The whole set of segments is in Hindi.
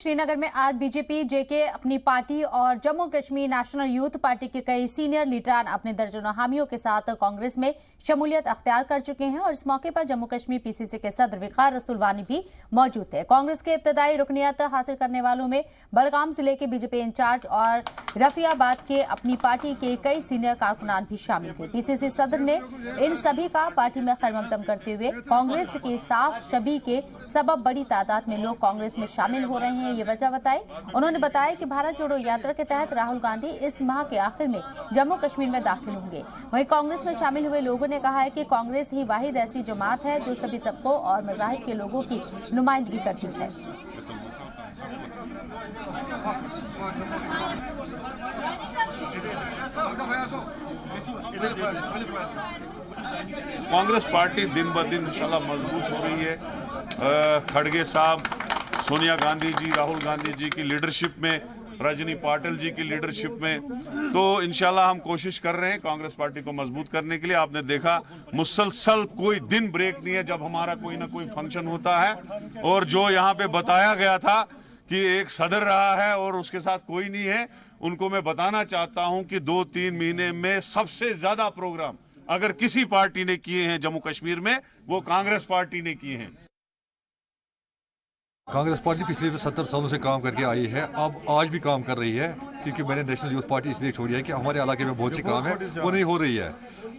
श्रीनगर में आज बीजेपी जेके अपनी पार्टी और Jammu Kashmir national youth party के कई सीनियर लीडरान अपने दर्जनों हामियों के साथ कांग्रेस में शमूलियत अख्तियार कर चुके हैं और इस मौके पर जम्मू कश्मीर पीसीसी के सदर वकार रसूल वानी भी मौजूद थे। कांग्रेस के इब्तदाई रुकनियत हासिल करने वालों में बड़गाम जिले के बीजेपी इंचार्ज और रफियाबाद के अपनी पार्टी के कई सीनियर कारकुनान भी शामिल थे। पीसीसी सदर ने इन सभी का पार्टी में खैरमकदम करते हुए कांग्रेस के साफ छवि के सबब बड़ी तादाद में लोग कांग्रेस में शामिल हो रहे हैं ये वजह बताई। उन्होंने बताया कि भारत जोड़ो यात्रा के तहत राहुल गांधी इस माह के आखिर में जम्मू कश्मीर में दाखिल होंगे। वहीं कांग्रेस में शामिल हुए लोगों ने कहा है कि कांग्रेस ही वाहिद ऐसी जमात है जो सभी तबकों और मज़ाहिब के लोगों की नुमाइंदगी करती है। कांग्रेस पार्टी दिन ब दिन इंशाल्लाह मजबूत हो रही है। खड़गे साहब, सोनिया गांधी जी, राहुल गांधी जी की लीडरशिप में, रजनी पाटिल जी की लीडरशिप में, तो इंशाल्लाह हम कोशिश कर रहे हैं कांग्रेस पार्टी को मजबूत करने के लिए। आपने देखा मुसलसल कोई दिन ब्रेक नहीं है जब हमारा कोई ना कोई फंक्शन होता है। और जो यहाँ पे बताया गया था कि एक सदर रहा है और उसके साथ कोई नहीं है, उनको मैं बताना चाहता हूं कि 2-3 महीने में सबसे ज्यादा प्रोग्राम अगर किसी पार्टी ने किए हैं जम्मू कश्मीर में, वो कांग्रेस पार्टी ने किए हैं। कांग्रेस पार्टी पिछले 70 सालों से काम करके आई है, अब आज भी काम कर रही है, क्योंकि मैंने नेशनल यूथ पार्टी इसलिए छोड़ी है कि हमारे इलाके में बहुत सी काम है वो नहीं हो रही है।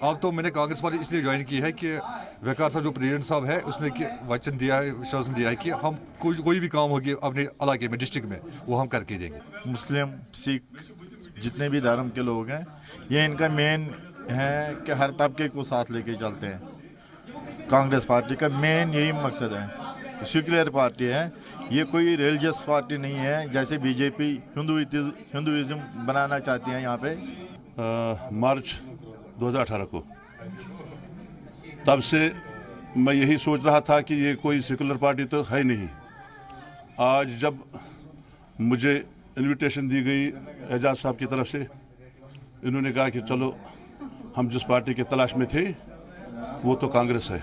अब तो मैंने कांग्रेस पार्टी इसलिए ज्वाइन की है कि वकार साहब जो प्रेसिडेंट साहब है उसने वचन दिया है, विश्वासन दिया है कि हम कोई भी काम होगी अपने इलाके में, डिस्ट्रिक्ट में, वो हम करके देंगे। मुस्लिम, सिख, जितने भी धर्म के लोग हैं, ये इनका मेन है कि हर तबके को साथ लेके चलते हैं। कांग्रेस पार्टी का मेन यही मकसद है। सेक्युलर पार्टी है, ये कोई रिलीजियस पार्टी नहीं है जैसे बीजेपी हिंदुइज्म बनाना चाहती है यहाँ पे। मार्च 2018 को तब से मैं यही सोच रहा था कि ये कोई सेकुलर पार्टी तो है नहीं। आज जब मुझे इनविटेशन दी गई एजाज साहब की तरफ से, इन्होंने कहा कि चलो हम जिस पार्टी की तलाश में थे वो तो कांग्रेस है।